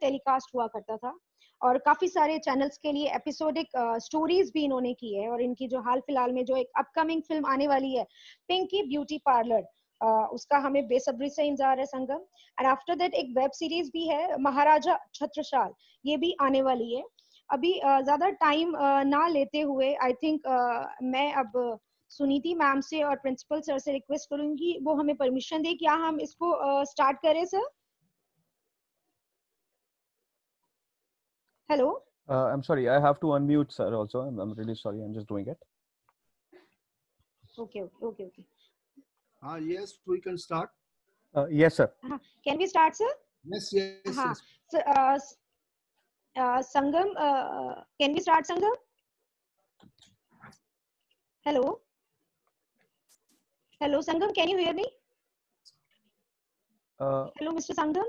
Telecast हुआ करता था और काफी सारे चैनल्स के लिए एपिसोडिक स्टोरीज भी इन्होंने की है। और इनकी जो हाल फिलहाल में जो एक अपकमिंग फिल्म आने वाली है पिंकी ब्यूटी पार्लर, उसका हमें बेसब्री से इंतजार है संगम। एंड आफ्टर दैट एक वेब सीरीज भी है महाराजा छत्रसाल, ये भी आने वाली है। अभी ज्यादा टाइम ना लेते हुए आई थिंक मैं अब सुनीति मैम से और प्रिंसिपल सर से रिक्वेस्ट करूंगी वो हमें परमिशन दे, क्या हम इसको स्टार्ट करें sir? Hello. I'm sorry, I have to unmute sir also. I'm really sorry, I'm just doing it. Okay. Yes, we can start. Yes sir. Can we start sir? Yes. Sangam, can we start Sangam? Hello Sangam, can you hear me? Hello Mr. Sangam.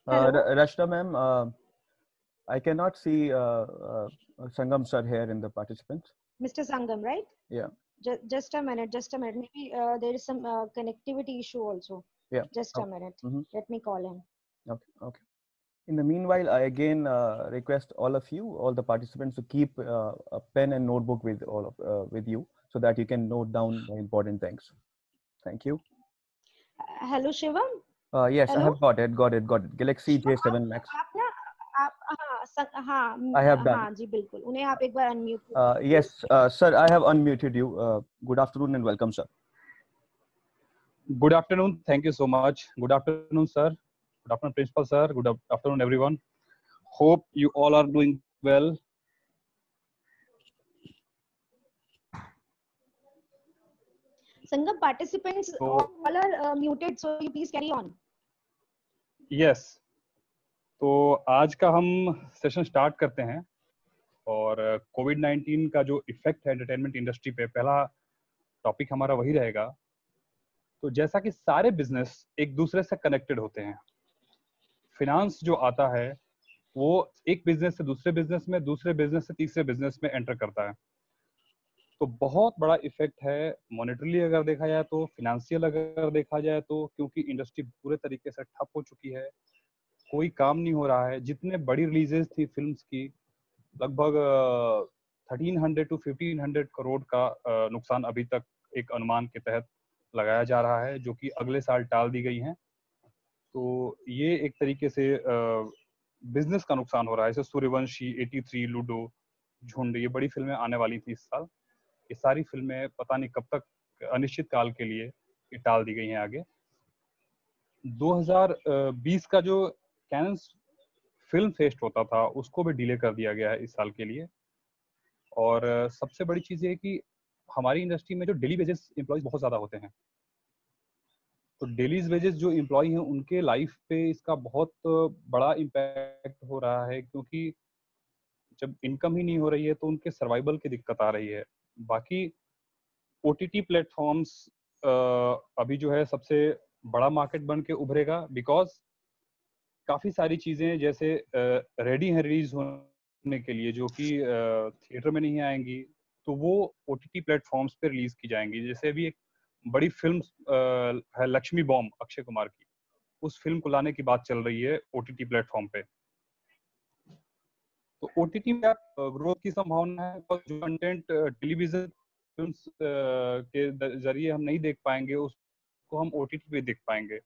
Rashna ma'am, I cannot see Sangam sir here in the participants. Mr. Sangam, right? Yeah. Just a minute. Maybe there is some connectivity issue also. Yeah. Just a minute. Let me call him. Okay. In the meanwhile, I again request all of you, all the participants, to keep a pen and notebook with with you, so that you can note down the important things. Thank you. Hello Shivam. Yes, Hello? I have got it. Galaxy J7 Max. I have done. हाँ जी बिल्कुल, उन्हें आप एक बार unmute. Yes, sir, I have unmuted you. Good afternoon and welcome, sir. Good afternoon. Thank you so much. Good afternoon, sir. Good afternoon, principal sir. Good afternoon, everyone. Hope you all are doing well. Sangam, participants all are muted, so you please carry on. Yes. तो आज का हम session start करते हैं और कोविड-19 का जो effect है एंटरटेनमेंट इंडस्ट्री पे, पहला टॉपिक हमारा वही रहेगा। तो जैसा कि सारे बिजनेस एक दूसरे से कनेक्टेड होते हैं, फिनांस जो आता है वो एक बिजनेस से दूसरे बिजनेस में, दूसरे बिजनेस से तीसरे बिजनेस में एंटर करता है। तो बहुत बड़ा इफेक्ट है मॉनेटरीली अगर देखा जाए तो, फिनेंशियल अगर देखा जाए तो, क्योंकि इंडस्ट्री पूरे तरीके से ठप हो चुकी है, कोई काम नहीं हो रहा है। जितने बड़ी रिलीजेस थी फिल्म्स की, लगभग 1300 to 1500 करोड़ का नुकसान अभी तक एक अनुमान के तहत लगाया जा रहा है, जो कि अगले साल टाल दी गई हैं। तो ये एक तरीके से बिजनेस का नुकसान हो रहा है। जैसे सूर्यवंशी, 83, लूडो, झुंड, ये बड़ी फिल्में आने वाली थी इस साल, ये सारी फिल्में पता नहीं कब तक, अनिश्चित काल के लिए टाल दी गई हैं आगे। 2020 का जो कैन्स फिल्म फेस्ट होता था उसको भी डिले कर दिया गया है इस साल के लिए। और सबसे बड़ी चीज ये है कि हमारी इंडस्ट्री में जो डेली वेजेस एम्प्लॉयज बहुत ज्यादा होते हैं, तो डेली वेजेस जो एम्प्लॉय हैं उनके लाइफ पे इसका बहुत बड़ा इम्पैक्ट हो रहा है, क्योंकि जब इनकम ही नहीं हो रही है तो उनके सर्वाइवल की दिक्कत आ रही है। बाकी ओटीटी प्लेटफॉर्म्स अभी जो है सबसे बड़ा मार्केट बन के उभरेगा, बिकॉज काफी सारी चीजें जैसे रेडी हैं रिलीज होने के लिए, जो कि थिएटर में नहीं आएंगी, तो वो ओटीटी प्लेटफॉर्म्स पे रिलीज की जाएंगी। जैसे अभी एक बड़ी फिल्म है लक्ष्मी बॉम्ब, अक्षय कुमार की, उस फिल्म को लाने की बात चल रही है ओटीटी प्लेटफॉर्म पे। तो ओटीटी में ग्रोथ की संभावना है, और जो कंटेंट टेलीविजन फिल्म्स के जरिए हम नहीं देख पाएंगे उसको हम ओटीटी पे देख पाएंगे।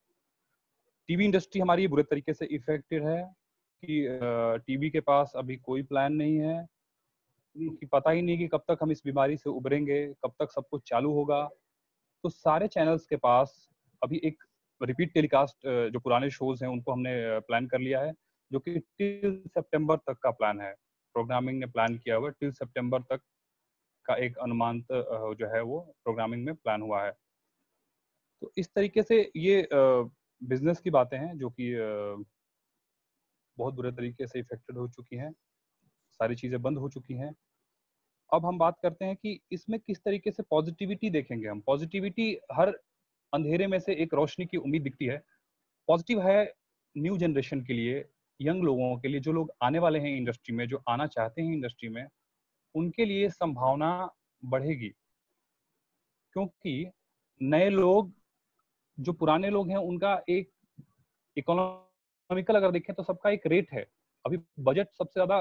टीवी इंडस्ट्री हमारी बुरे तरीके से इफेक्टेड है कि टीवी के पास अभी कोई प्लान नहीं है, क्योंकि पता ही नहीं कि कब तक हम इस बीमारी से उभरेंगे, कब तक सब कुछ चालू होगा। तो सारे चैनल्स के पास अभी एक रिपीट टेलीकास्ट जो पुराने शोज हैं उनको हमने प्लान कर लिया है, जो कि टिल सितंबर तक का प्लान है। प्रोग्रामिंग ने प्लान किया हुआ टिल सितंबर तक का एक अनुमान जो है वो प्रोग्रामिंग में प्लान हुआ है। तो इस तरीके से ये बिजनेस की बातें हैं जो कि बहुत बुरे तरीके से इफेक्टेड हो चुकी हैं, सारी चीजें बंद हो चुकी हैं। अब हम बात करते हैं कि इसमें किस तरीके से पॉजिटिविटी देखेंगे हम। पॉजिटिविटी, हर अंधेरे में से एक रोशनी की उम्मीद दिखती है। पॉजिटिव है न्यू जनरेशन के लिए, यंग लोगों के लिए, जो लोग आने वाले हैं इंडस्ट्री में, जो आना चाहते हैं इंडस्ट्री में, उनके लिए संभावना बढ़ेगी, क्योंकि नए लोग जो पुराने लोग हैं उनका एक इकोनॉमिकल अगर देखें तो सबका एक रेट है। अभी बजट सबसे ज्यादा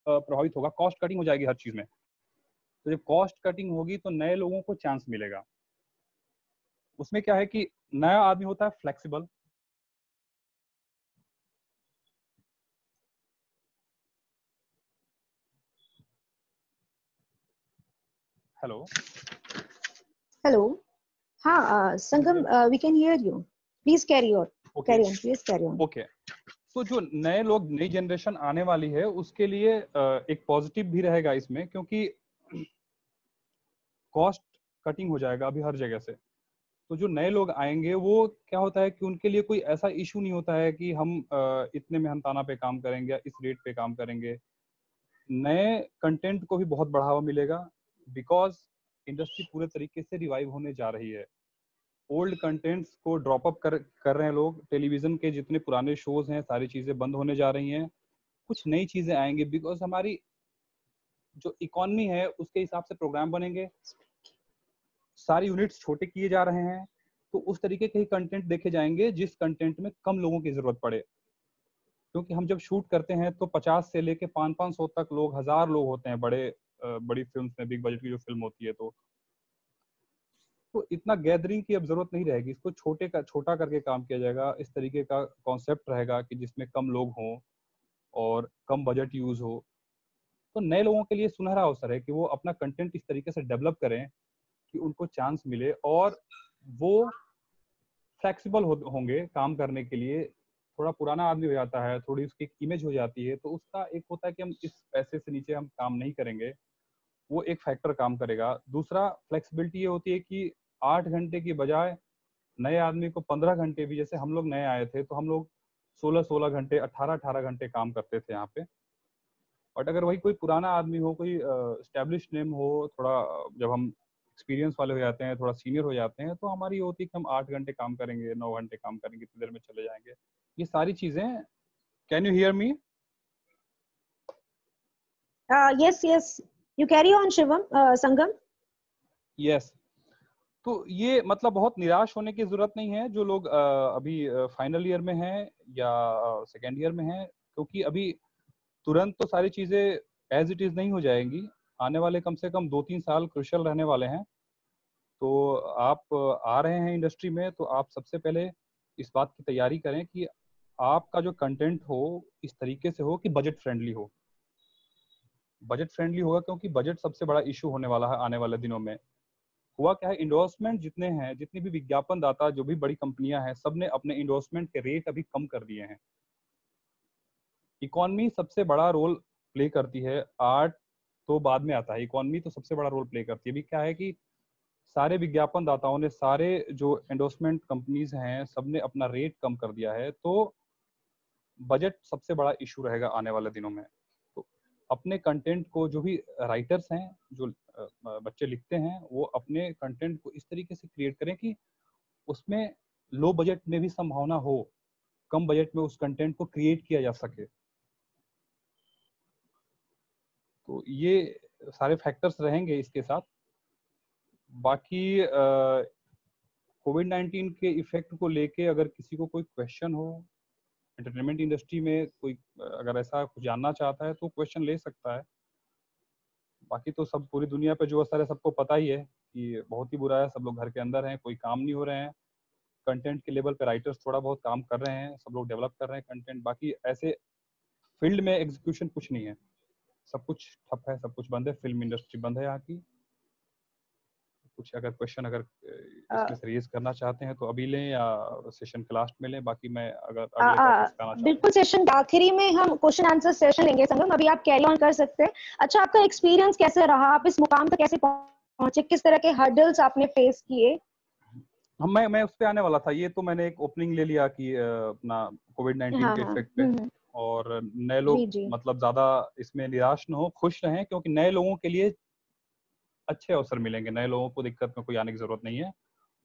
प्रभावित होगा, कॉस्ट कटिंग हो जाएगी हर चीज में। तो जब कॉस्ट कटिंग होगी तो नए लोगों को चांस मिलेगा। उसमें क्या है कि नया आदमी होता है फ्लेक्सिबल, हेलो हेलो, हाँ Sangam, we can hear you, please carry on, carry on, please carry on. Okay. तो जो नए लोग, नई जनरेशन आने वाली है उसके लिए एक पॉजिटिव भी रहेगा इसमें, क्योंकि कॉस्ट कटिंग हो जाएगा अभी हर जगह से। तो जो नए लोग आएंगे वो क्या होता है कि उनके लिए कोई ऐसा इशू नहीं होता है कि हम इतने मेहनताना पे काम करेंगे या इस रेट पे काम करेंगे। नए कंटेंट को भी बहुत बढ़ावा मिलेगा, बिकॉज इंडस्ट्री पूरे तरीके से रिवाइव होने जा रही है। ओल्ड कंटेंट्स को ड्रॉप अप कर रहे हैं लोग। टेलीविजन के जितने पुराने शोज हैं सारी चीजें बंद होने जा रही हैं, कुछ नई चीजें आएंगी, बिकॉज हमारी जो इकोनॉमी है उसके हिसाब से प्रोग्राम बनेंगे। सारी यूनिट्स छोटे किए जा रहे हैं, तो उस तरीके के ही कंटेंट देखे जाएंगे जिस कंटेंट में कम लोगों की जरूरत पड़े। क्योंकि हम जब शूट करते हैं तो 50 से लेके 500 तक लोग, 1000 लोग होते हैं बड़ी फिल्म में, बिग बजट की जो फिल्म होती है। तो इतना गैदरिंग की अब जरूरत नहीं रहेगी, इसको छोटा करके काम किया जाएगा। इस तरीके का कॉन्सेप्ट रहेगा कि जिसमें कम लोग हों और कम बजट यूज हो। तो नए लोगों के लिए सुनहरा अवसर है कि वो अपना कंटेंट इस तरीके से डेवलप करें कि उनको चांस मिले और वो फ्लेक्सिबल होंगे काम करने के लिए। थोड़ा पुराना आदमी हो जाता है, थोड़ी उसकी इमेज हो जाती है, तो उसका एक होता है कि हम इस पैसे से नीचे हम काम नहीं करेंगे, वो एक फैक्टर काम करेगा। दूसरा फ्लेक्सिबिलिटी ये होती है कि 8 घंटे की बजाय नए आदमी को 15 घंटे भी, जैसे हम लोग नए आए थे तो हम लोग 16-16 घंटे, 18-18 घंटे काम करते थे यहाँ पे। बट अगर वही कोई पुराना आदमी हो, कोई स्टैब्लिश नेम हो, थोड़ा जब हम एक्सपीरियंस वाले हो जाते हैं, थोड़ा सीनियर हो जाते हैं, तो हमारी ये होती है कि हम 8 घंटे काम करेंगे, 9 घंटे काम करेंगे, इतनी देर में चले जाएंगे। ये सारी चीजें। Can you hear me? Yes yes, you carry on Shivam, Sangam. Yes. तो ये मतलब बहुत निराश होने की जरूरत नहीं है जो लोग अभी फाइनल ईयर में हैं या सेकेंड ईयर में हैं, क्योंकि अभी तुरंत तो सारी चीजें एज इट इज नहीं हो जाएंगी। आने वाले कम से कम 2-3 साल क्रुशियल रहने वाले हैं। तो आप आ रहे हैं इंडस्ट्री में, तो आप सबसे पहले इस बात की तैयारी करें कि आपका जो कंटेंट हो इस तरीके से हो कि बजट फ्रेंडली हो। बजट फ्रेंडली होगा क्योंकि बजट सबसे बड़ा इशू होने वाला है आने वाले दिनों में। हुआ क्या है, इंडोर्समेंट जितने हैं, जितनी भी विज्ञापन दाता, जो भी बड़ी कंपनियां हैं, सबने अपने इंडोर्समेंट के रेट अभी कम कर दिए हैं। इकोनॉमी सबसे बड़ा रोल प्ले करती है, आर्ट तो बाद में आता है, इकोनॉमी तो सबसे बड़ा रोल प्ले करती है। अभी क्या है कि सारे विज्ञापन दाताओं ने, सारे जो एंडोर्समेंट कंपनीज हैं, सबने अपना रेट कम कर दिया है। तो बजट सबसे बड़ा इशू रहेगा आने वाले दिनों में। तो अपने कंटेंट को, जो भी राइटर्स हैं, जो बच्चे लिखते हैं, वो अपने कंटेंट को इस तरीके से क्रिएट करें कि उसमें लो बजट में भी संभावना हो, कम बजट में उस कंटेंट को क्रिएट किया जा सके। तो ये सारे फैक्टर्स रहेंगे इसके साथ। बाकी कोविड-19 के इफेक्ट को लेके अगर किसी को कोई क्वेश्चन हो, एंटरटेनमेंट इंडस्ट्री में कोई अगर ऐसा कुछ जानना चाहता है तो क्वेश्चन ले सकता है। बाकी तो सब पूरी दुनिया पे जो असर है सबको पता ही है कि बहुत ही बुरा है। सब लोग घर के अंदर हैं, कोई काम नहीं हो रहे हैं। कंटेंट के लेवल पे राइटर्स थोड़ा बहुत काम कर रहे हैं, सब लोग डेवलप कर रहे हैं कंटेंट। बाकी ऐसे फील्ड में एग्जीक्यूशन कुछ नहीं है, सब कुछ ठप है, सब कुछ बंद है, फिल्म इंडस्ट्री बंद है यहाँ की। कुछ अगर क्वेश्चन अगर इसमें से रेज करना चाहते हैं तो अभी लें या सेशन के लास्ट में लें। बाकी मैं अगर अगले टॉपिक्स का आना चाहता हूं। बिल्कुल, सेशन के आखिरी में हम क्वेश्चन आंसर सेशन लेंगे संगम, अभी आप कैरी ऑन कर सकते हैं। अच्छा, आपका एक्सपीरियंस कैसे रहा, आप इस मुकाम तक कैसे पहुंचे, किस तरह के हर्डल्स आपने फेस किए? मैं उस पे आने वाला था। ये तो मैंने एक ओपनिंग ले लिया कि अपना कोविड-19 हाँ के हाँ, इफेक्ट पे। और नए लोग जी जी, मतलब ज्यादा इसमें निराश न हो, खुश रहें, क्योंकि नए लोगों के लिए अच्छे अवसर मिलेंगे। नए लोगों को दिक्कत में कोई आने की जरूरत नहीं है।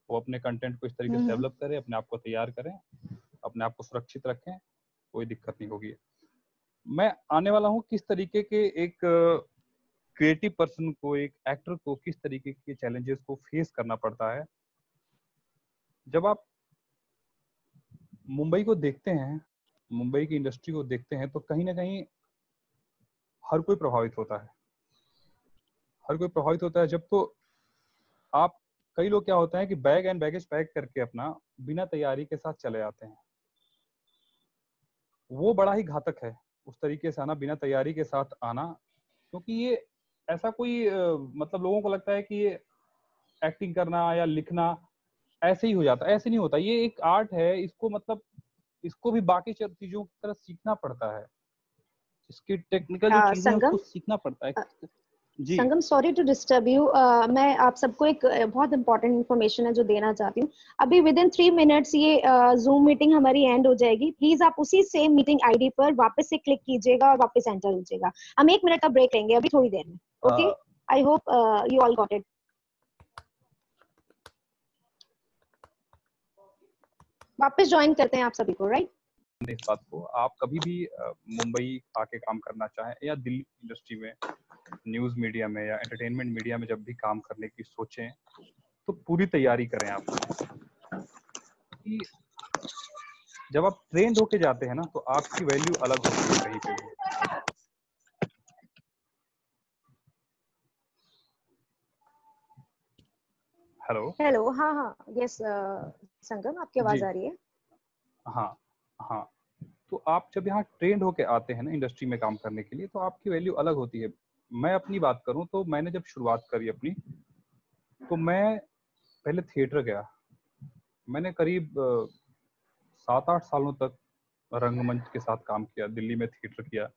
वो अपने कंटेंट को इस तरीके से डेवलप करें, अपने आप को तैयार करें, अपने आप को सुरक्षित रखें, कोई दिक्कत नहीं होगी। मैं आने वाला हूँ किस तरीके के एक क्रिएटिव पर्सन को, एक एक्टर को किस तरीके के चैलेंजेस को फेस करना पड़ता है। जब आप मुंबई को देखते हैं, मुंबई की इंडस्ट्री को देखते हैं, तो कहीं ना कहीं हर कोई प्रभावित होता है, हर कोई प्रभावित होता है। जब तो आप, कई लोग क्या होता है कि बैग एंड बैगेज पैक करके अपना बिना तैयारी के साथ चले आते हैं, वो बड़ा ही घातक है। उस तरीके से आना, बिना तैयारी के साथ आना, क्योंकि ये ऐसा कोई मतलब लोगों को लगता है कि ये एक्टिंग करना या लिखना ऐसे ही हो जाता है, ऐसे नहीं होता। ये एक आर्ट है, इसको मतलब इसको भी बाकी चीजों की तरह सीखना पड़ता है, इसकी टेक्निकल जो चीजें हैं उसको संगम, सीखना पड़ता है जी। संगम सॉरी टू डिस्टर्ब यू, मैं आप सबको एक बहुत इंपॉर्टेंट इन्फॉर्मेशन है जो देना चाहती हूँ। अभी विद इन 3 मिनट्स ये जूम मीटिंग हमारी एंड हो जाएगी। प्लीज आप उसी सेम मीटिंग आईडी पर वापस से क्लिक कीजिएगा और वापस एंटर कीजिएगा। हम 1 मिनट का ब्रेक लेंगे अभी थोड़ी देर में। Okay, I hope you all got it. वापस ज्वाइन करते हैं आप सभी को, राइट? इस बात को, आप कभी भी मुंबई आके काम करना चाहें या दिल्ली इंडस्ट्री में, न्यूज मीडिया में या एंटरटेनमेंट मीडिया में जब भी काम करने की सोचें, तो पूरी तैयारी करें आप। कि जब आप ट्रेंड होके जाते हैं ना, तो आपकी वैल्यू अलग होती है कहीं पे भी। हेलो हेलो, हाँ हाँ, यस संगम, आपकी आवाज जी, आ रही है। हाँ हाँ। तो आप जब यहाँ ट्रेंड होके आते हैं ना इंडस्ट्री में काम करने के लिए, तो आपकी वैल्यू अलग होती है। मैं अपनी बात करूं तो मैंने जब शुरुआत करी अपनी, तो मैं पहले थिएटर गया। मैंने करीब 7-8 सालों तक रंगमंच के साथ काम किया, दिल्ली में थिएटर किया।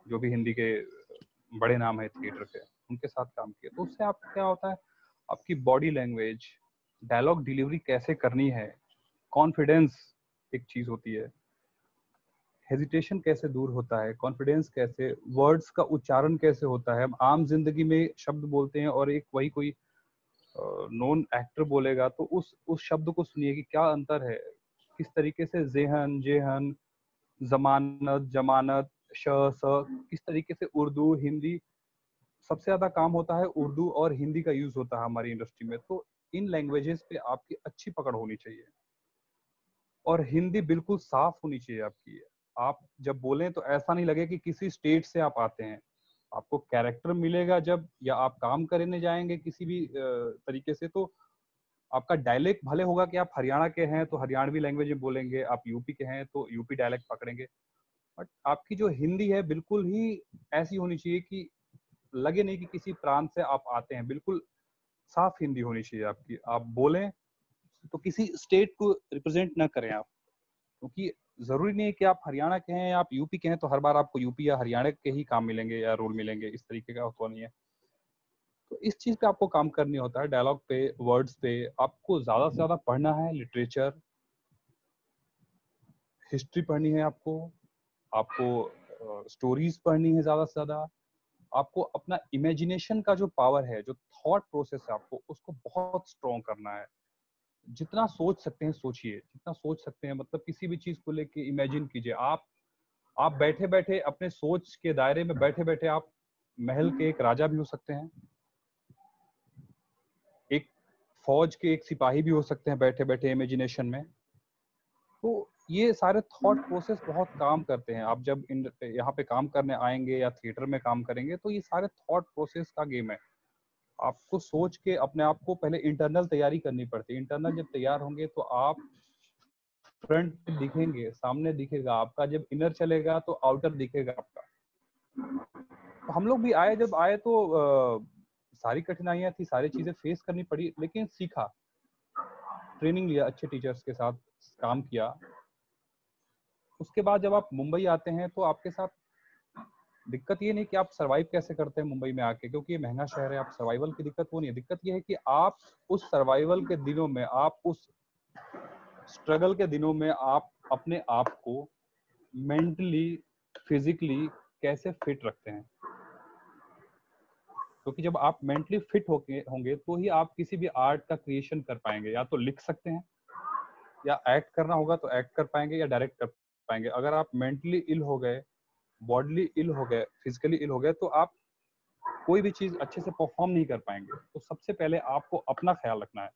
जो भी हिंदी के बड़े नाम है थिएटर के, उनके साथ काम किया। तो उससे आप क्या होता है, आपकी बॉडी लैंग्वेज, डायलॉग डिलीवरी कैसे करनी है, कॉन्फिडेंस एक चीज होती है, हेजिटेशन कैसे दूर होता है, कॉन्फिडेंस कैसे, वर्ड्स का उच्चारण कैसे होता है। हम आम जिंदगी में शब्द बोलते हैं और एक वही कोई नॉन एक्टर बोलेगा, तो उस शब्द को सुनिए कि क्या अंतर है, किस तरीके से जेहन, जेहन, जमानत, जमानत, श, स, किस तरीके से उर्दू, हिंदी, सबसे ज्यादा काम होता है उर्दू और हिंदी का यूज होता है हमारी इंडस्ट्री में। तो इन लैंग्वेजेस पे आपकी अच्छी पकड़ होनी चाहिए और हिंदी बिल्कुल साफ होनी चाहिए आपकी। आप जब बोलें तो ऐसा नहीं लगे कि किसी स्टेट से आप आते हैं। आपको कैरेक्टर मिलेगा जब, या आप काम करने जाएंगे किसी भी तरीके से, तो आपका डायलेक्ट भले होगा कि आप हरियाणा के हैं तो हरियाणवी लैंग्वेज में बोलेंगे, आप यूपी के हैं तो यूपी डायलेक्ट पकड़ेंगे, बट आपकी जो हिंदी है बिल्कुल ही ऐसी होनी चाहिए कि लगे नहीं कि किसी प्रांत से आप आते हैं। बिल्कुल साफ हिंदी होनी चाहिए आपकी। आप बोलें तो किसी स्टेट को रिप्रेजेंट ना करें आप, क्योंकि जरूरी नहीं है कि आप हरियाणा के हैं या आप यूपी के हैं तो हर बार आपको यूपी या हरियाणा के ही काम मिलेंगे या रोल मिलेंगे, इस तरीके का होता नहीं है। तो इस चीज पे आपको काम करनी होता है, डायलॉग पे, वर्ड्स पे। आपको ज्यादा से ज्यादा पढ़ना है, लिटरेचर, हिस्ट्री पढ़नी है आपको, आपको स्टोरीज पढ़नी है ज्यादा से ज्यादा। आपको अपना इमेजिनेशन का जो पावर है, जो थॉट प्रोसेस है, आपको उसको बहुत स्ट्रॉन्ग करना है। जितना सोच सकते हैं सोचिए, जितना सोच सकते हैं, मतलब किसी भी चीज को लेके इमेजिन कीजिए। आप बैठे बैठे अपने सोच के दायरे में बैठे बैठे आप महल के एक राजा भी हो सकते हैं, एक फौज के एक सिपाही भी हो सकते हैं बैठे बैठे इमेजिनेशन में। तो ये सारे थॉट प्रोसेस बहुत काम करते हैं। आप जब यहाँ पे काम करने आएंगे या थिएटर में काम करेंगे, तो ये सारे थॉट प्रोसेस का गेम है। आपको सोच के अपने आप को पहले इंटरनल तैयारी करनी पड़ती है। इंटरनल जब तैयार होंगे तो आप फ्रंट दिखेंगे, सामने दिखेगा आपका। जब इनर चलेगा तो आउटर दिखेगा आपका। तो हम लोग भी जब आए तो सारी कठिनाइयां थी, सारी चीजें फेस करनी पड़ी, लेकिन सीखा, ट्रेनिंग लिया, अच्छे टीचर्स के साथ काम किया। उसके बाद जब आप मुंबई आते हैं तो आपके साथ दिक्कत ये नहीं कि आप सरवाइव कैसे करते हैं मुंबई में आके, क्योंकि ये महंगा शहर है। आप सर्वाइवल की दिक्कत वो नहीं है। दिक्कत ये है कि आप उस सर्वाइवल के दिनों में, आप उस स्ट्रगल के दिनों में आप अपने आप को मेंटली, फिजिकली कैसे फिट रखते हैं। क्योंकि जब आप मेंटली फिट होंगे तो ही आप किसी भी आर्ट का क्रिएशन कर पाएंगे। या तो लिख सकते हैं, या एक्ट करना होगा तो एक्ट कर पाएंगे, या डायरेक्ट कर पाएंगे। अगर आप मेंटली इल हो गए, बॉडीली इल हो गए, फिजिकली इल हो गए, तो आप कोई भी चीज अच्छे से परफॉर्म नहीं कर पाएंगे। तो सबसे पहले आपको अपना ख्याल रखना है।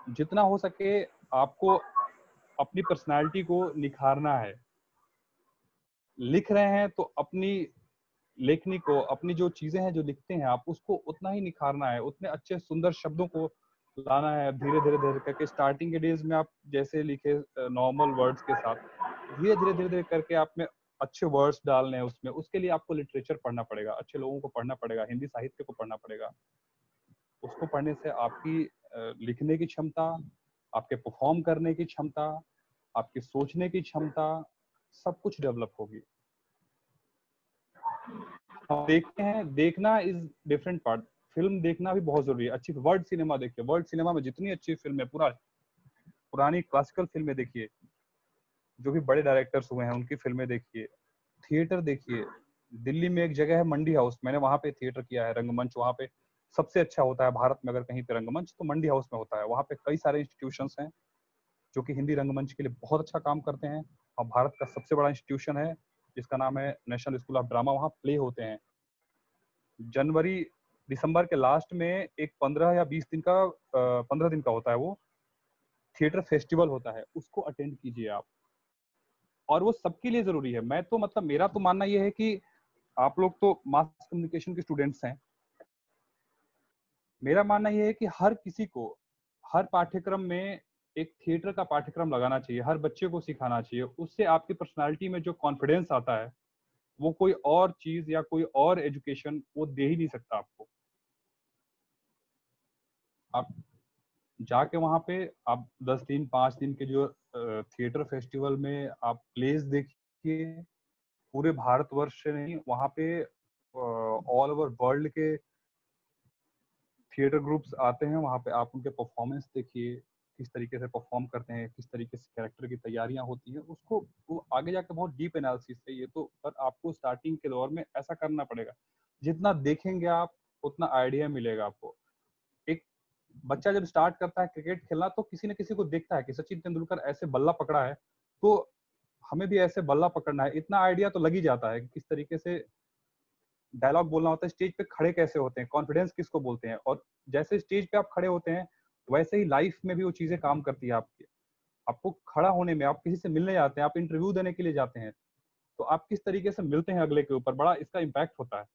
जितना हो सके आपको अपनी पर्सनालिटी को निखारना है। लिख रहे हैं तो अपनी लेखनी को, अपनी जो चीजें हैं जो लिखते हैं आप, उसको उतना ही निखारना है, उतने अच्छे सुंदर शब्दों को लाना है। धीरे धीरे धीरे करके स्टार्टिंग के डेज में आप जैसे लिखे नॉर्मल वर्ड्स के साथ, धीरे धीरे धीरे धीरे करके आप में अच्छे वर्ड्स डालने हैं उसमें। उसके लिए आपको लिटरेचर पढ़ना पड़ेगा, अच्छे लोगों को पढ़ना पड़ेगा, हिंदी साहित्य को पढ़ना पड़ेगा। उसको पढ़ने से आपकी लिखने की क्षमता, आपके परफॉर्म करने की क्षमता, आपकी सोचने की क्षमता, सब कुछ डेवलप होगी। हम देखते हैं, देखना इज डिफरेंट पार्ट। फिल्म देखना भी बहुत जरूरी है। अच्छी वर्ल्ड सिनेमा देखिए, वर्ल्ड सिनेमा में जितनी अच्छी फिल्म है, पुरानी क्लासिकल फिल्में देखिए, जो भी बड़े डायरेक्टर्स हुए हैं उनकी फिल्में देखिए, थिएटर देखिए। दिल्ली में एक जगह है मंडी हाउस, मैंने वहां पे थिएटर किया है, रंगमंच वहां पे सबसे अच्छा होता है भारत में। अगर कहीं पे रंगमंच तो मंडी हाउस में होता है। वहां पे कई सारे इंस्टीट्यूशंस हैं जो कि हिंदी रंगमंच के लिए बहुत अच्छा काम करते हैं, और भारत का सबसे बड़ा इंस्टीट्यूशन है जिसका नाम है नेशनल स्कूल ऑफ ड्रामा। वहाँ प्ले होते हैं। जनवरी दिसंबर के लास्ट में एक 15 या 20 दिन का 15 दिन का होता है, वो थिएटर फेस्टिवल होता है, उसको अटेंड कीजिए आप। और वो सबके लिए जरूरी है। मैं तो मतलब मेरा तो मानना ये है कि आप लोग तो मास कम्युनिकेशन के स्टूडेंट्स हैं, मेरा मानना ये है कि हर किसी को हर पाठ्यक्रम में एक थिएटर का पाठ्यक्रम लगाना चाहिए, हर बच्चे को सिखाना चाहिए। उससे आपकी पर्सनालिटी में जो कॉन्फिडेंस आता है, वो कोई और चीज या कोई और एजुकेशन वो दे ही नहीं सकता आपको। आप जाके वहां पे आप 10 दिन 5 दिन के जो थिएटर फेस्टिवल में आप प्लेस देखिए, पूरे भारतवर्ष से नहीं, वहां पे ऑल ओवर वर्ल्ड के थिएटर ग्रुप्स आते हैं। वहां पे आप उनके परफॉर्मेंस देखिए, किस तरीके से परफॉर्म करते हैं, किस तरीके से कैरेक्टर की तैयारियां होती हैं, उसको वो आगे जाके बहुत डीप एनालिसिस है ये तो। पर आपको स्टार्टिंग के दौर में ऐसा करना पड़ेगा। जितना देखेंगे आप उतना आइडिया मिलेगा आपको। एक बच्चा जब स्टार्ट करता है क्रिकेट खेलना तो किसी न किसी को देखता है कि सचिन तेंदुलकर ऐसे बल्ला पकड़ा है, तो हमें भी ऐसे बल्ला पकड़ना है। इतना आइडिया तो लग ही जाता है कि किस तरीके से डायलॉग बोलना होता है, स्टेज पे खड़े कैसे होते हैं, कॉन्फिडेंस किसको बोलते हैं। और जैसे स्टेज पे आप खड़े होते हैं वैसे ही लाइफ में भी वो चीजें काम करती है आपकी। आपको खड़ा होने में, आप किसी से मिलने जाते हैं, आप इंटरव्यू देने के लिए जाते हैं, तो आप किस तरीके से मिलते हैं अगले के ऊपर, बड़ा इसका इम्पैक्ट होता है।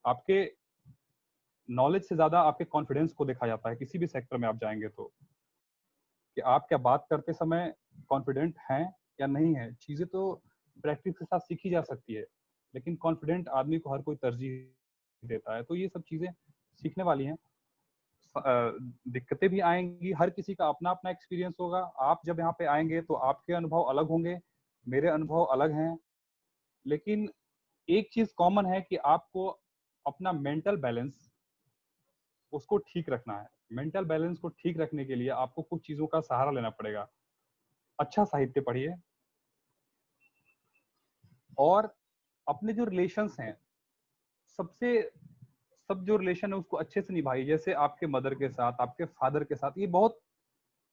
आपके नॉलेज से ज्यादा आपके कॉन्फिडेंस को देखा जाता है किसी भी सेक्टर में आप जाएंगे तो, कि आप क्या बात करते समय कॉन्फिडेंट हैं या नहीं है। चीजें तो प्रैक्टिस के साथ सीखी जा सकती है, लेकिन कॉन्फिडेंट आदमी को हर कोई तरजीह देता है। तो ये सब चीजें सीखने वाली हैं। दिक्कतें भी आएंगी, हर किसी का अपना अपना एक्सपीरियंस होगा। आप जब यहाँ पे आएंगे तो आपके अनुभव अलग होंगे, मेरे अनुभव अलग हैं, लेकिन एक चीज कॉमन है कि आपको अपना मेंटल बैलेंस उसको ठीक रखना है। मेंटल बैलेंस को ठीक रखने के लिए आपको कुछ चीजों का सहारा लेना पड़ेगा। अच्छा साहित्य पढ़िए, और अपने जो रिलेशंस हैं, सबसे सब जो रिलेशन है उसको अच्छे से निभाइए। जैसे आपके मदर के साथ, आपके फादर के साथ, ये बहुत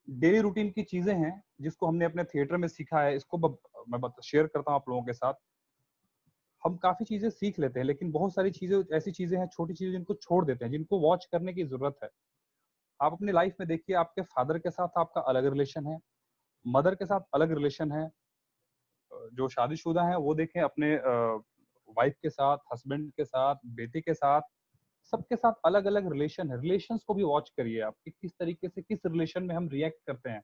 डेली रूटीन की चीजें हैं जिसको हमने अपने थिएटर में सीखा है। इसको मैं शेयर करता हूँ आप लोगों के साथ। हम काफी चीजें सीख लेते हैं, लेकिन बहुत सारी चीजें ऐसी चीजें हैं, छोटी चीजें, जिनको छोड़ देते हैं, जिनको वॉच करने की जरूरत है। आप अपनी लाइफ में देखिए, आपके फादर के साथ आपका अलग रिलेशन है, मदर के साथ अलग रिलेशन है। जो शादीशुदा हैं वो देखें अपने वाइफ के साथ, हस्बैंड के साथ, बेटे के साथ, सबके साथ अलग अलग रिलेशन है। रिलेशंस को भी वॉच करिए आप कि किस तरीके से किस रिलेशन में हम रिएक्ट करते हैं।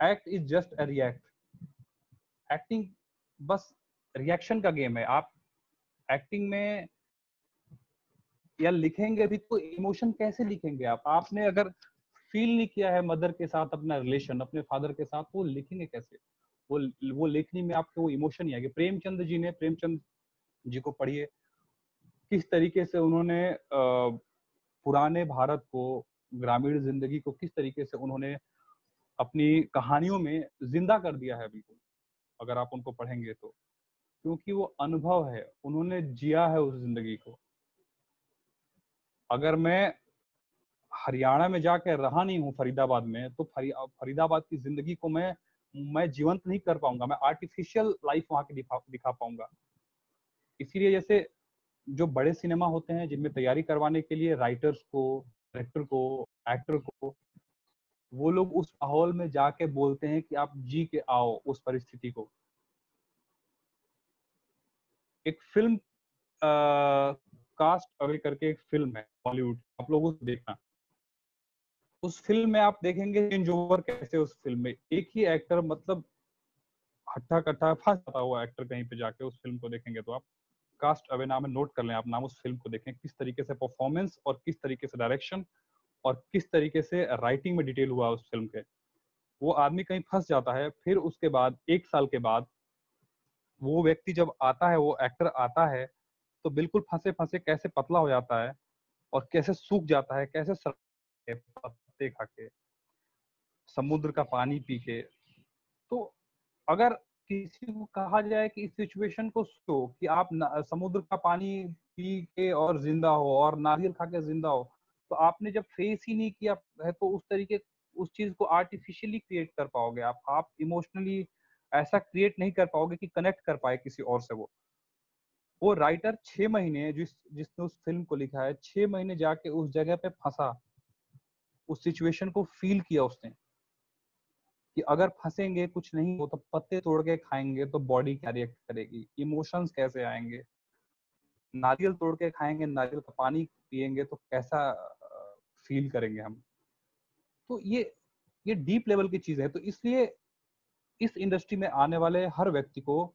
Act is just a react. Acting बस रिएक्शन का गेम है। आप एक्टिंग में या लिखेंगे भी तो इमोशन कैसे लिखेंगे आप? आपने अगर फील नहीं किया है मदर के साथ अपना रिलेशन, अपने फादर के साथ, वो लिखेंगे कैसे? वो लिखने में आपके वो इमोशन ही आएंगे। प्रेमचंद जी को पढ़िए, किस तरीके से उन्होंने पुराने भारत को, ग्रामीण जिंदगी को किस तरीके से उन्होंने अपनी कहानियों में जिंदा कर दिया है बिल्कुल, अगर आप उनको पढ़ेंगे तो। क्योंकि वो अनुभव है, उन्होंने जिया है उस जिंदगी को। अगर मैं हरियाणा में जाकर रहा नहीं हूँ फरीदाबाद में, तो फरीदाबाद की जिंदगी को मैं जीवंत नहीं कर पाऊंगा, मैं आर्टिफिशियल लाइफ वहां की दिखा पाऊंगा। इसीलिए जैसे जो बड़े सिनेमा होते हैं जिनमें तैयारी करवाने के लिए राइटर्स को, डायरेक्टर को, एक्टर को, वो लोग उस माहौल में जाके बोलते हैं कि आप जी के आओ उस परिस्थिति को। एक फिल्म कास्ट अवे करके एक फिल्म है बॉलीवुड, आप लोग उसको देखना। उस फिल्म में आप देखेंगे चेंज ओवर कैसे उस फिल्म में एक ही एक्टर मतलब हट्टा कट्टा फंस जाता हुआ एक्टर कहीं पे जाके उस फिल्म को देखेंगे तो आप कास्ट अवे नाम है, नोट कर लें आप नाम, उस फिल्म को देखें किस तरीके से परफॉर्मेंस और किस तरीके से डायरेक्शन और किस तरीके से राइटिंग में डिटेल हुआ उस फिल्म के। वो आदमी कहीं फंस जाता है, फिर उसके बाद 1 साल के बाद वो व्यक्ति जब आता है, वो एक्टर आता है, तो बिल्कुल फंसे फंसे कैसे पतला हो जाता है और कैसे सूख जाता है, कैसे पत्ते खा के, समुद्र का पानी पी के। तो अगर किसी को कहा जाए कि इस सिचुएशन को सोचो कि आप समुद्र का पानी पी के और जिंदा हो और नारियल खा के जिंदा हो, तो आपने जब फेस ही नहीं किया है तो उस तरीके उस चीज को आर्टिफिशियली क्रिएट कर पाओगे आप इमोशनली ऐसा क्रिएट नहीं कर पाओगे कि कनेक्ट कर पाए किसी और से। वो राइटर 6 महीने जिसने उस फिल्म को लिखा है, 6 महीने जाके उस जगह पे फंसा, उस सिचुएशन को फील किया उसने कि अगर फंसेंगे कुछ नहीं हो तो पत्ते तोड़ के खाएंगे तो बॉडी क्या रिएक्ट करेगी, इमोशंस कैसे आएंगे, नारियल तोड़ के खाएंगे, नारियल का पानी पिएंगे तो कैसा फील करेंगे हम। तो ये डीप लेवल की चीज है। तो इसलिए इस इंडस्ट्री में आने वाले हर व्यक्ति को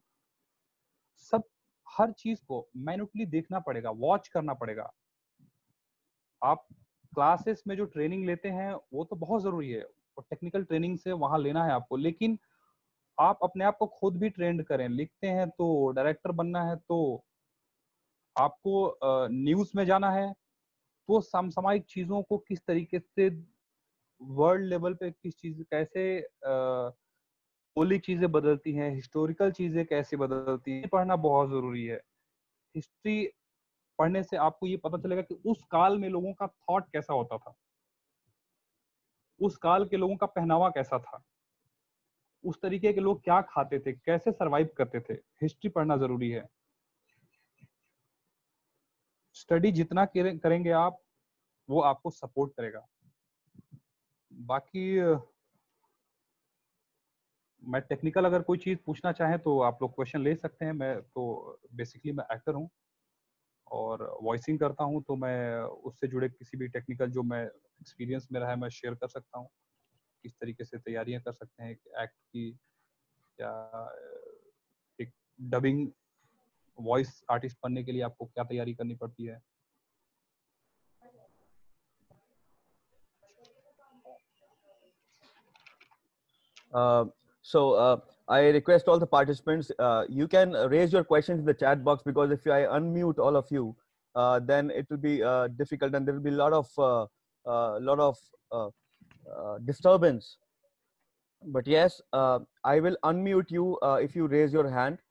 सब हर चीज को मैन्युटली देखना पड़ेगा, वॉच करना पड़ेगा। आप क्लासेस में जो ट्रेनिंग लेते हैं वो तो बहुत जरूरी है और टेक्निकल ट्रेनिंग से वहां लेना है आपको, लेकिन आप अपने आप को खुद भी ट्रेंड करें। लिखते हैं तो डायरेक्टर बनना है तो आपको न्यूज में जाना है तो समसामयिक चीजों को किस तरीके से वर्ल्ड लेवल पे किस चीज कैसे मौलिक चीजें बदलती हैं, हिस्टोरिकल चीजें कैसे बदलती हैं, पढ़ना बहुत जरूरी है। हिस्ट्री पढ़ने से आपको ये पता चलेगा कि उस काल में लोगों का थॉट कैसा होता था, उस काल के लोगों का पहनावा कैसा था, उस तरीके के लोग क्या खाते थे, कैसे सरवाइव करते थे। हिस्ट्री पढ़ना जरूरी है। स्टडी जितना करेंगे आप वो आपको सपोर्ट करेगा। बाकी मैं टेक्निकल अगर कोई चीज पूछना चाहें तो आप लोग क्वेश्चन ले सकते हैं। मैं तो बेसिकली मैं एक्टर हूँ और वॉइसिंग करता हूँ, तो मैं उससे जुड़े किसी भी टेक्निकल जो मैं एक्सपीरियंस मेरा है मैं शेयर कर सकता हूँ। किस तरीके से तैयारियां कर सकते हैं एक्ट की, या एक डबिंग वॉइस आर्टिस्ट बनने के लिए आपको क्या तैयारी करनी पड़ती है। I request all the participants, you can raise your questions in the chat box, because if I unmute all of you, then it will be difficult and there will be a lot of disturbance. But yes, I will unmute you if you raise your hand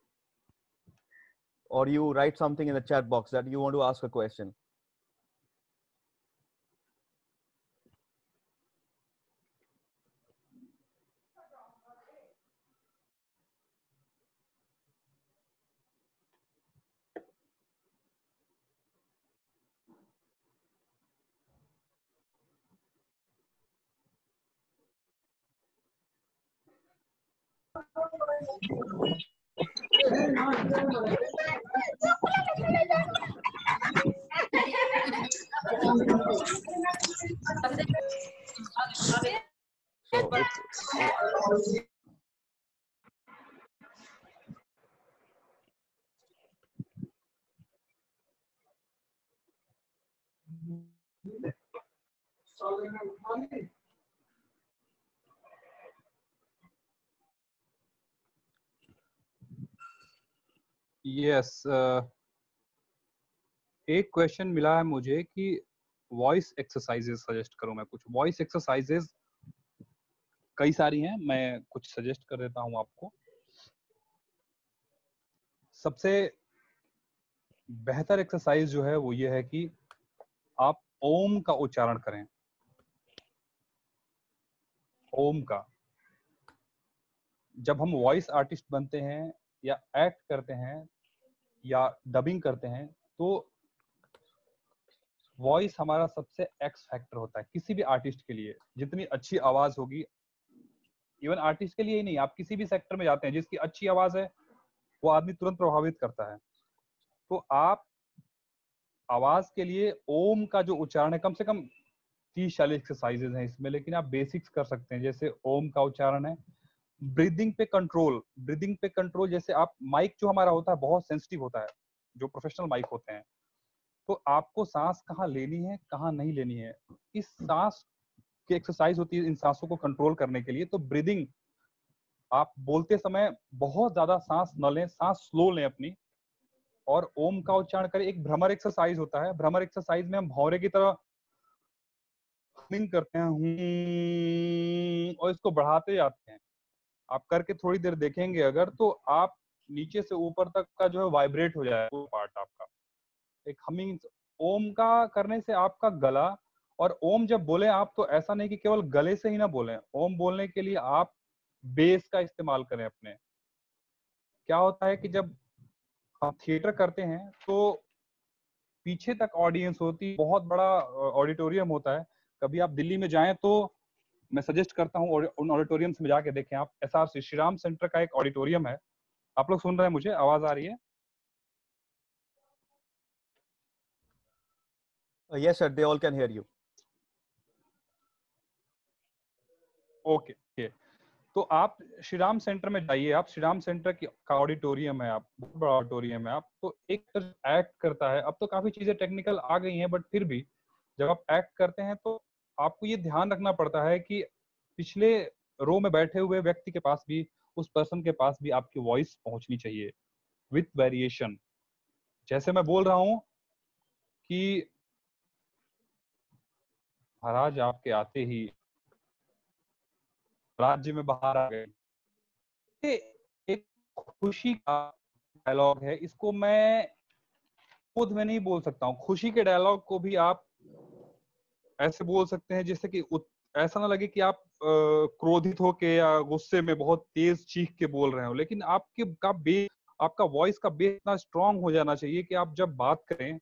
or you write something in the chat box that you want to ask a question. Yes, एक question मिला है मुझे कि voice exercises suggest करूं मैं। कुछ voice exercises कई सारी हैं, मैं कुछ सजेस्ट कर देता हूं आपको। सबसे बेहतर एक्सरसाइज जो है वो ये है कि आप ओम का उच्चारण करें। ओम का, जब हम वॉइस आर्टिस्ट बनते हैं या एक्ट करते हैं या डबिंग करते हैं तो वॉइस हमारा सबसे एक्स फैक्टर होता है किसी भी आर्टिस्ट के लिए। जितनी अच्छी आवाज होगी, इवन आर्टिस्ट के लिए ही नहीं, आप किसी भी सेक्टर में जाते हैं, जिसकी अच्छी आवाज है वो आदमी तुरंत प्रभावित करता है। तो आप आवाज के लिए ओम का जो उच्चारण है, कम से कम 30-40 एक्सरसाइजेज हैं इसमें, लेकिन आप बेसिक्स कर सकते हैं। जैसे ओम का उच्चारण है, ब्रीदिंग पे कंट्रोल, ब्रीदिंग पे कंट्रोल। जैसे आप माइक जो हमारा होता है बहुत सेंसिटिव होता है, जो प्रोफेशनल माइक होते हैं, तो आपको सांस कहाँ लेनी है कहाँ नहीं लेनी है, इस सांस की एक्सरसाइज होती है इन सांसों को कंट्रोल करने के लिए। तो ब्रीदिंग, आप बोलते समय बहुत ज्यादा सांस न लें, सांस स्लो लें अपनी, और ओम का उच्चारण करें। एक भ्रमर एक्सरसाइज होता है, भ्रमर एक्सरसाइज में हम भौरे की तरह हमिंग करते हैं, और इसको बढ़ाते जाते हैं। आप करके थोड़ी देर देखेंगे अगर, तो आप नीचे से ऊपर तक का जो है वाइब्रेट हो जाएगा वो पार्ट आपका। एक हमिंग ओम का करने से आपका गला, और ओम जब बोले आप, तो ऐसा नहीं कि केवल गले से ही ना बोलें, ओम बोलने के लिए आप बेस का इस्तेमाल करें अपने। क्या होता है कि जब हम थिएटर करते हैं तो पीछे तक ऑडियंस होती, बहुत बड़ा ऑडिटोरियम होता है। कभी आप दिल्ली में जाएं तो मैं सजेस्ट करता हूँ उन ऑडिटोरियम्स में जाके देखें आप। एसआरसी श्री राम सेंटर का एक ऑडिटोरियम है। आप लोग सुन रहे हैं? मुझे आवाज आ रही है? Yes, sir. They all can hear you. Okay okay. तो आप श्री राम सेंटर में जाइए, आप श्री राम सेंटर का ऑडिटोरियम है, आप बहुत बड़ा ऑडिटोरियम है। आप तो एक एक्ट करता है, अब तो काफी चीजें टेक्निकल आ गई हैं, बट फिर भी जब आप एक्ट करते हैं तो आपको ये ध्यान रखना पड़ता है कि पिछले रो में बैठे हुए व्यक्ति के पास भी, उस पर्सन के पास भी आपकी वॉइस पहुंचनी चाहिए विथ वेरिएशन। जैसे मैं बोल रहा हूँ कि महाराज आपके आते ही राज्य में बाहर आ गए, ये एक खुशी का डायलॉग है, इसको मैं खुद में नहीं बोल सकता हूँ। खुशी के डायलॉग को भी आप ऐसे बोल सकते हैं जैसे कि ऐसा ना लगे कि आप क्रोधित होके या गुस्से में बहुत तेज चीख के बोल रहे हो, लेकिन आपका वॉइस का बेस इतना स्ट्रांग हो जाना चाहिए कि आप जब बात करें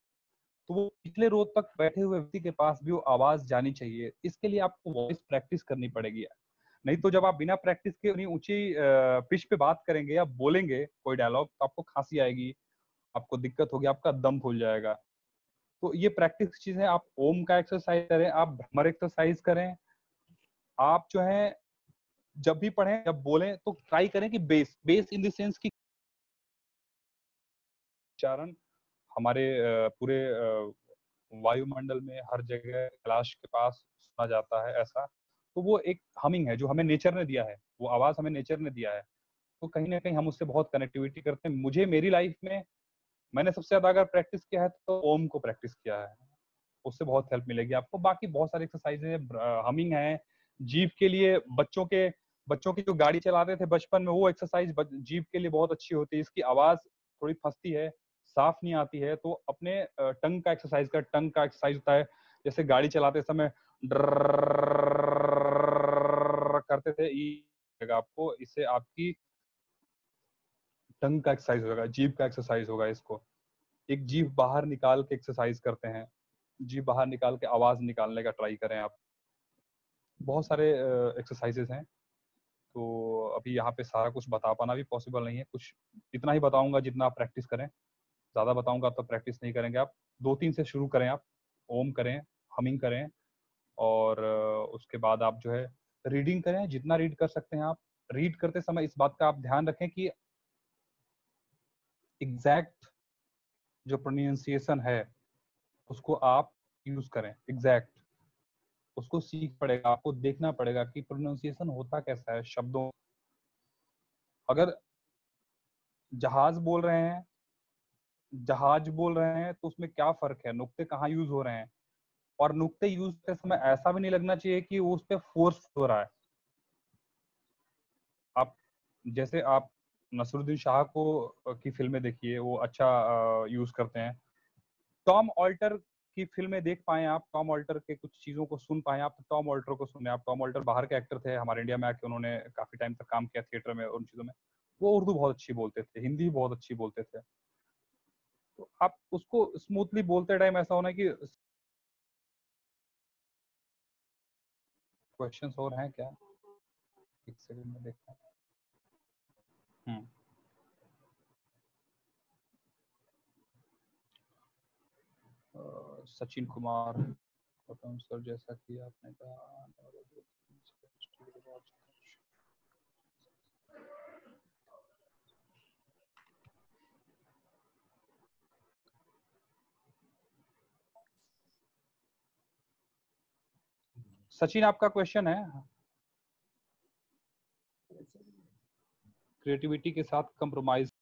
तो वो पिछले रो तक बैठे हुए व्यक्ति के पास भी वो आवाज जानी चाहिए। इसके लिए आपको वॉइस प्रैक्टिस करनी पड़ेगी। नहीं तो जब आप बिना प्रैक्टिस के उतनी ऊंची पिच पे बात करेंगे या बोलेंगे कोई डायलॉग, तो आपको खांसी आएगी, आपको दिक्कत होगी, आपका दम फूल जाएगा। तो ये प्रैक्टिस चीज है। आप ओम का एक्सरसाइज करें, आप भ्रमर एक्सरसाइज करें, आप जो है जब भी पढ़ें जब बोलें तो ट्राई करें कि base base in the sense की उच्चारण हमारे पूरे वायुमंडल में हर जगह कैलाश के पास सुना जाता है ऐसा। तो वो एक हमिंग है जो हमें नेचर ने दिया है, वो आवाज हमें नेचर ने दिया है। तो कहीं ना कहीं हम उससे बहुत कनेक्टिविटी करते हैं। मुझे मेरी लाइफ में मैंने सबसे ज्यादा अगर प्रैक्टिस किया है तो ओम को प्रैक्टिस किया है, उससे बहुत हेल्प मिलेगी आपको। बाकी बहुत सारी एक्सरसाइजेज है, हमिंग है। जीभ के लिए बच्चों की जो गाड़ी चलाते थे बचपन में, वो एक्सरसाइज जीभ के लिए बहुत अच्छी होती है। इसकी आवाज थोड़ी फंसती है, साफ नहीं आती है, तो अपने टंग का एक्सरसाइज कर, टंग का एक्सरसाइज होता है। जैसे गाड़ी चलाते समय करते थे, आपको इससे आपकी टंग का एक्सरसाइज होगा, जीभ का एक्सरसाइज होगा। इसको एक जीभ बाहर निकाल के एक्सरसाइज करते हैं, जीभ बाहर निकाल के आवाज निकालने का ट्राई करें आप। बहुत सारे एक्सरसाइजेस हैं। तो अभी यहाँ पे सारा कुछ बता पाना भी पॉसिबल नहीं है, कुछ इतना ही बताऊंगा जितना आप प्रैक्टिस करें। ज्यादा बताऊंगा तो प्रैक्टिस नहीं करेंगे आप। 2-3 से शुरू करें आप, ओम करें, हमिंग करें, और उसके बाद आप जो है रीडिंग करें, जितना रीड कर सकते हैं आप। रीड करते समय इस बात का आप ध्यान रखें कि एग्जैक्ट जो प्रोनाउंसिएशन है उसको आप यूज करें। एग्जैक्ट उसको सीख पड़ेगा, आपको देखना पड़ेगा कि प्रोनाउंसिएशन होता कैसा है शब्दों। अगर जहाज बोल रहे हैं तो उसमें क्या फर्क है, नुक्ते कहाँ यूज हो रहे हैं। और नुक्ते यूज करते समय ऐसा भी नहीं लगना चाहिए कि वो उस पर फोर्स हो रहा है। आप जैसे आप नसरुद्दीन शाह को की फिल्में देखिए, वो अच्छा यूज करते हैं। टॉम ऑल्टर की फिल्में देख पाए आप, टॉम ऑल्टर के कुछ चीजों को सुन पाए आप, तो टॉम ऑल्टर को सुने आप। टॉम ऑल्टर बाहर के एक्टर थे, हमारे इंडिया में आके उन्होंने काफी टाइम तक काम किया थिएटर में और उन चीजों में। वो उर्दू बहुत अच्छी बोलते थे, हिंदी भी बहुत अच्छी बोलते थे। तो आप उसको स्मूथली बोलते टाइम ऐसा होना कि क्वेश्चंस और हैं क्या? एक सेकंड में देखता हूँ। सचिन कुमार सर, जैसा कि आपने कहा, सचिन आपका क्वेश्चन है क्रिएटिविटी के साथ कंप्रोमाइज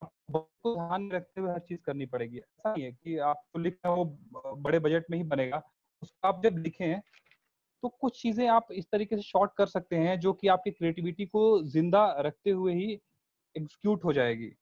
को ध्यान में रखते हुए हर चीज करनी पड़ेगी। ऐसा नहीं है कि आपको लिखना वो बड़े बजट में ही बनेगा। उसको आप जब लिखें तो कुछ चीजें आप इस तरीके से शॉर्ट कर सकते हैं जो कि आपकी क्रिएटिविटी को जिंदा रखते हुए ही एग्जीक्यूट हो जाएगी।